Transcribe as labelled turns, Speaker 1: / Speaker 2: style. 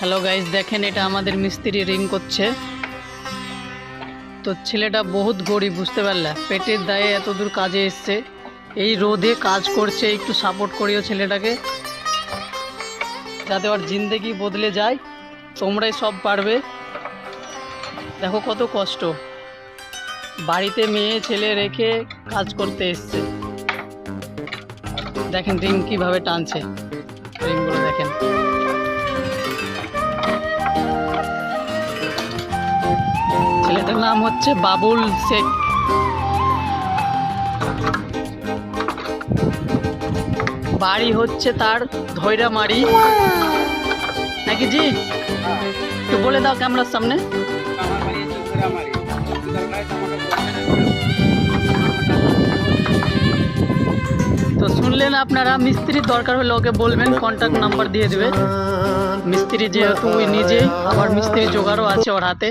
Speaker 1: Hello guys, দেখেন এটা আমাদের মিস্ত্রি রিং করছে। তো ছেলেটা বহুত গরিব, বুঝতে পারলা, পেটের দায়ে এত দূর কাজে এসছে, এই রোদে কাজ করছে। একটু সাপোর্ট করিও ছেলেটাকে, যাতে ওর জিন্দেগি বদলে যায়। তোমরাই সব পারবে। দেখো কত কষ্ট, বাড়িতে মেয়ে ছেলে রেখে কাজ করতে এসছে। দেখেন রিং কিভাবে টানছে, রিংগুলো দেখেন। ছেলেটার নাম হচ্ছে বাবুল শেখ। বাড়ি হচ্ছে তার ধৈরামারি, নাকি জি? একটু বলে দাও ক্যামেরার সামনে। তো শুনলেন আপনারা, মিস্ত্রির দরকার হলে ওকে বলবেন, কন্ট্যাক্ট নাম্বার দিয়ে দেবে। মিস্ত্রি যেহেতু ওই নিজেই, আবার মিস্ত্রি জোগাড়ও আছে ওর হাতে।